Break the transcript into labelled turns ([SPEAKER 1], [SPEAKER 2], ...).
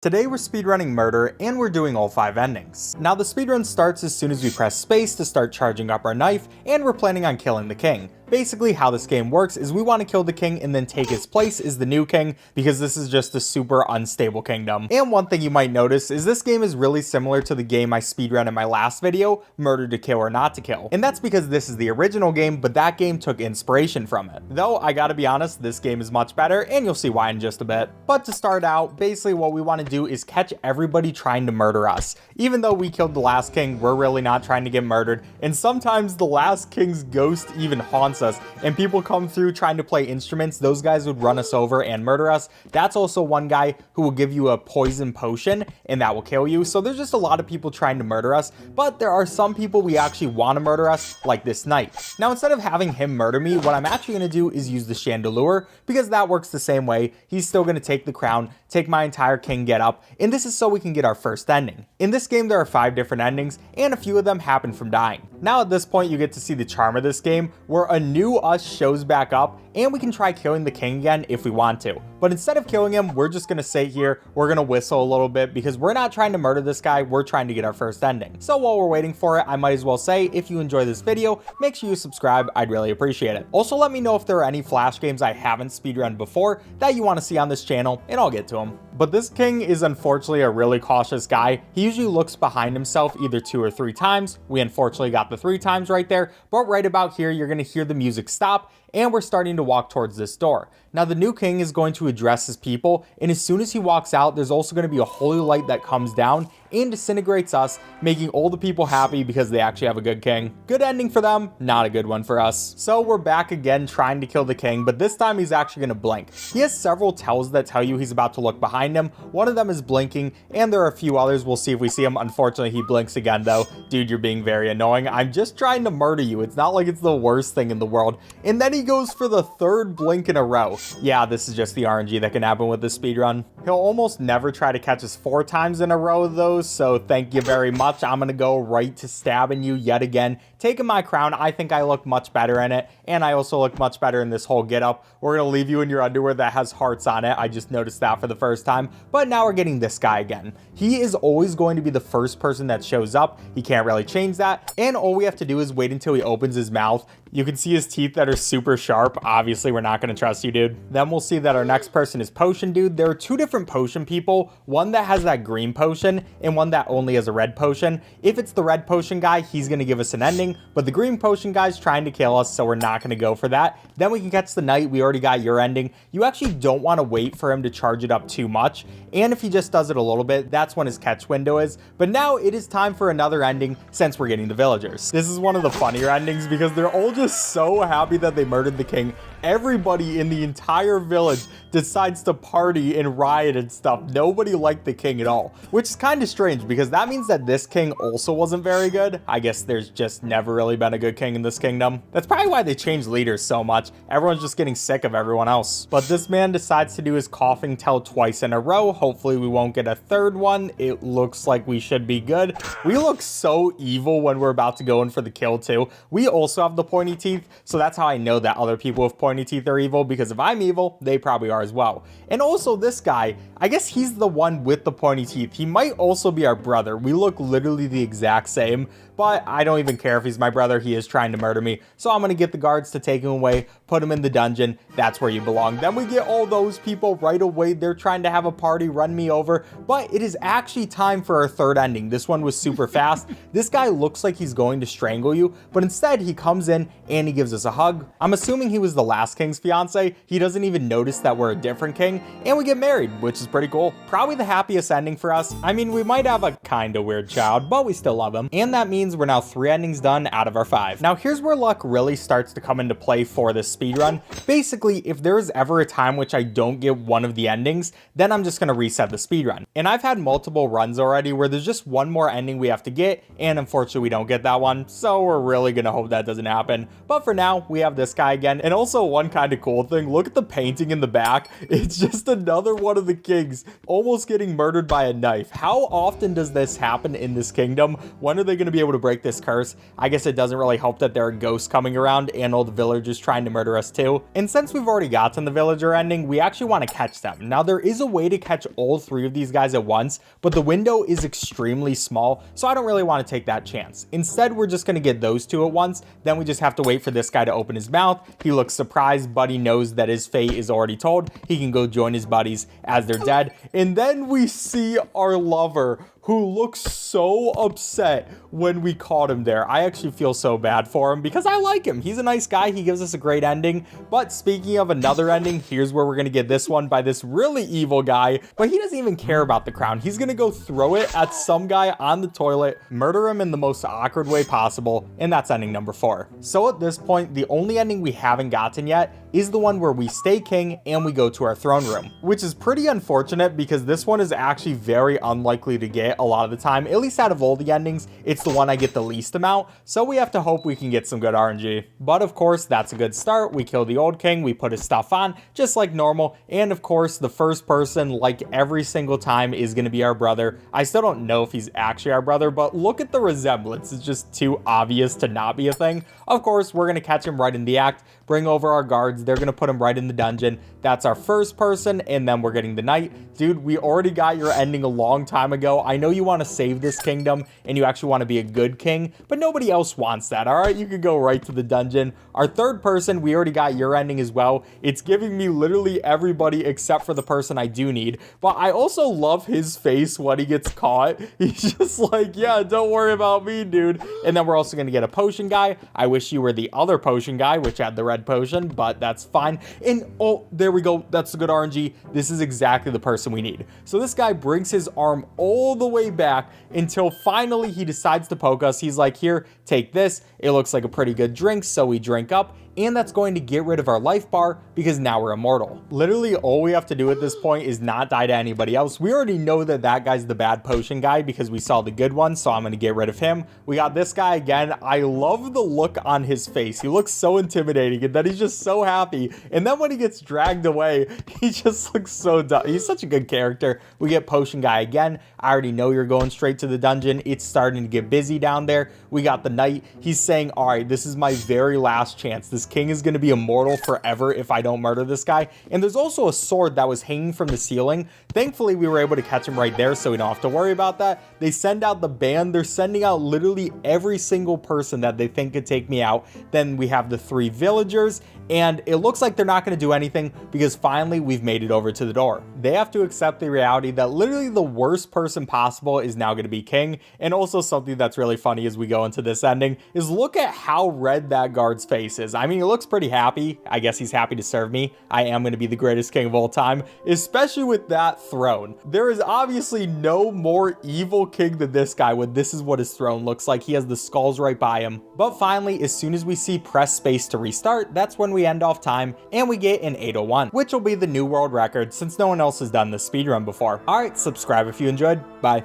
[SPEAKER 1] Today we're speedrunning Murder, and we're doing all 5 endings. Now the speedrun starts as soon as we press space to start charging up our knife, and we're planning on killing the king. Basically how this game works is we want to kill the king and then take his place as the new king, because this is just a super unstable kingdom. And one thing you might notice is this game is really similar to the game I speedrun in my last video, Murder to Kill or Not to Kill. And that's because this is the original game, but that game took inspiration from it. Though I gotta be honest, this game is much better, and you'll see why in just a bit. But to start out, basically what we want to do is catch everybody trying to murder us. Even though we killed the last king, we're really not trying to get murdered, and sometimes the last king's ghost even haunts us, and people come through trying to play instruments. Those guys would run us over and murder us. That's also one guy who will give you a poison potion, and that will kill you. So there's just a lot of people trying to murder us, but there are some people we actually want to murder us, like this knight. Now instead of having him murder me, what I'm actually going to do is use the Chandelure, because that works the same way. He's still going to take the crown, take my entire king get up, and this is so we can get our first ending. In this game there are 5 different endings, and a few of them happen from dying. Now at this point you get to see the charm of this game, where a new us shows back up, and we can try killing the king again if we want to. But instead of killing him, we're just gonna sit here, we're gonna whistle a little bit, because we're not trying to murder this guy, we're trying to get our first ending. So while we're waiting for it, I might as well say, if you enjoy this video, make sure you subscribe, I'd really appreciate it. Also let me know if there are any Flash games I haven't speedrun before that you want to see on this channel, and I'll get to them. But this king is unfortunately a really cautious guy. He usually looks behind himself either 2 or 3 times. We unfortunately got the 3 times right there, but right about here you're gonna hear the music stop, and we're starting to walk towards this door. Now the new king is going to address his people, and as soon as he walks out, there's also going to be a holy light that comes down and disintegrates us, making all the people happy because they actually have a good king. Good ending for them, not a good one for us. So we're back again trying to kill the king, but this time he's actually going to blink. He has several tells that tell you he's about to look behind him. One of them is blinking, and there are a few others. We'll see if we see him. Unfortunately, he blinks again though. Dude, you're being very annoying. I'm just trying to murder you. It's not like it's the worst thing in the world. And then he goes for the 3rd blink in a row. Yeah, this is just the RNG that can happen with this speedrun. He'll almost never try to catch us 4 times in a row though, so thank you very much. I'm gonna go right to stabbing you yet again, taking my crown. I think I look much better in it, and I also look much better in this whole getup. We're gonna leave you in your underwear that has hearts on it. I just noticed that for the first time, but now we're getting this guy again. He is always going to be the first person that shows up. He can't really change that, and all we have to do is wait until he opens his mouth. You can see his teeth that are super sharp. Obviously, we're not going to trust you, dude. Then we'll see that our next person is Potion Dude. There are 2 different potion people, one that has that green potion and one that only has a red potion. If it's the red potion guy, he's going to give us an ending, but the green potion guy's trying to kill us, so we're not going to go for that. Then we can catch the knight. We already got your ending. You actually don't want to wait for him to charge it up too much, and if he just does it a little bit, that's when his catch window is. But now it is time for another ending, since we're getting the villagers. This is one of the funnier endings because they're all just so happy that they murdered the king. Everybody in the entire village decides to party and riot and stuff. Nobody liked the king at all, which is kind of strange because that means that this king also wasn't very good. I guess there's just never really been a good king in this kingdom. That's probably why they changed leaders so much. Everyone's just getting sick of everyone else. But this man decides to do his coughing tell twice in a row. Hopefully we won't get a 3rd one. It looks like we should be good. We look so evil when we're about to go in for the kill too. We also have the pointy teeth, so that's how I know that other people with pointy teeth are evil, because if I'm evil, they probably are as well. And also this guy, I guess he's the one with the pointy teeth. He might also be our brother. We look literally the exact same, but I don't even care if he's my brother. He is trying to murder me, so I'm gonna get the guards to take him away, put him in the dungeon. That's where you belong. Then we get all those people right away. They're trying to have a party, run me over, but it is actually time for our 3rd ending. This one was super fast. This guy looks like he's going to strangle you, but instead he comes in and he gives us a hug. I'm assuming he was the last king's fiance. He doesn't even notice that we're a different king, and we get married, which is pretty cool. Probably the happiest ending for us. I mean, we might have a kind of weird child, but we still love him. And that means we're now 3 endings done out of our 5. Now here's where luck really starts to come into play for this speedrun. Basically, if there is ever a time which I don't get one of the endings, then I'm just gonna reset the speedrun. And I've had multiple runs already where there's just one more ending we have to get, and unfortunately we don't get that one, so we're really gonna hope that doesn't happen. But for now, we have this guy again. And also, one kind of cool thing? Look at the painting in the back. It's just another one of the kings almost getting murdered by a knife. How often does this happen in this kingdom? When are they going to be able to break this curse? I guess it doesn't really help that there are ghosts coming around and all the villagers trying to murder us too. And since we've already gotten the villager ending, we actually want to catch them. Now, there is a way to catch all 3 of these guys at once, but the window is extremely small, so I don't really want to take that chance. Instead, we're just going to get those 2 at once. Then we just have to wait for this guy to open his mouth. He looks surprised, but he knows that his fate is already told. He can go join his buddies as they're dead. And then we see our lover, who looks so upset when we caught him there. I actually feel so bad for him because I like him. He's a nice guy. He gives us a great ending. But speaking of another ending, here's where we're going to get this one by this really evil guy. But he doesn't even care about the crown. He's going to go throw it at some guy on the toilet, murder him in the most awkward way possible. And that's ending number 4. So at this point, the only ending we haven't gotten yet is the one where we stay king and we go to our throne room, which is pretty unfortunate because this one is actually very unlikely to get a lot of the time. At least out of all the endings, it's the one I get the least amount, so we have to hope we can get some good RNG. But of course, that's a good start. We kill the old king, we put his stuff on just like normal, and of course the first person, like every single time, is going to be our brother. I still don't know if he's actually our brother, but look at the resemblance. It's just too obvious to not be a thing. Of course, we're going to catch him right in the act, bring over our guards, they're going to put him right in the dungeon. That's our first person, and then we're getting the knight. Dude, we already got your ending a long time ago. I know you want to save this kingdom and you actually want to be a good king, but nobody else wants that. All right, you could go right to the dungeon. Our third person, we already got your ending as well. It's giving me literally everybody except for the person I do need, but I also love his face when he gets caught. He's just like, yeah, don't worry about me, dude. And then we're also going to get a potion guy. I wish you were the other potion guy, which had the red potion, but that's fine. And oh, there we go. That's the good RNG. This is exactly the person we need. So this guy brings his arm all the way back until finally he decides to poke us. He's like, here, take this. It looks like a pretty good drink, so we drink up. And that's going to get rid of our life bar because now we're immortal. Literally all we have to do at this point is not die to anybody else. We already know that that guy's the bad potion guy because we saw the good one, so I'm going to get rid of him. We got this guy again. I love the look on his face. He looks so intimidating and then he's just so happy. And then when he gets dragged away, he just looks so dumb. He's such a good character. We get potion guy again. I already know you're going straight to the dungeon. It's starting to get busy down there. We got the knight. He's saying, all right, this is my very last chance. This king is going to be immortal forever if I don't murder this guy. And there's also a sword that was hanging from the ceiling. Thankfully, we were able to catch him right there, so we don't have to worry about that. They send out the band. They're sending out literally every single person that they think could take me out. Then we have the 3 villagers, and it looks like they're not going to do anything because finally we've made it over to the door. They have to accept the reality that literally the worst person possible is now going to be king. And also something that's really funny as we go into this ending is look at how red that guard's face is. I mean, he looks pretty happy. I guess he's happy to serve me. I am going to be the greatest king of all time, especially with that throne. There is obviously no more evil king than this guy when this is what his throne looks like. He has the skulls right by him. But finally, as soon as we see press space to restart, that's when we end off time and we get an 801, which will be the new world record since no one else has done this speedrun before. All right, subscribe if you enjoyed. Bye.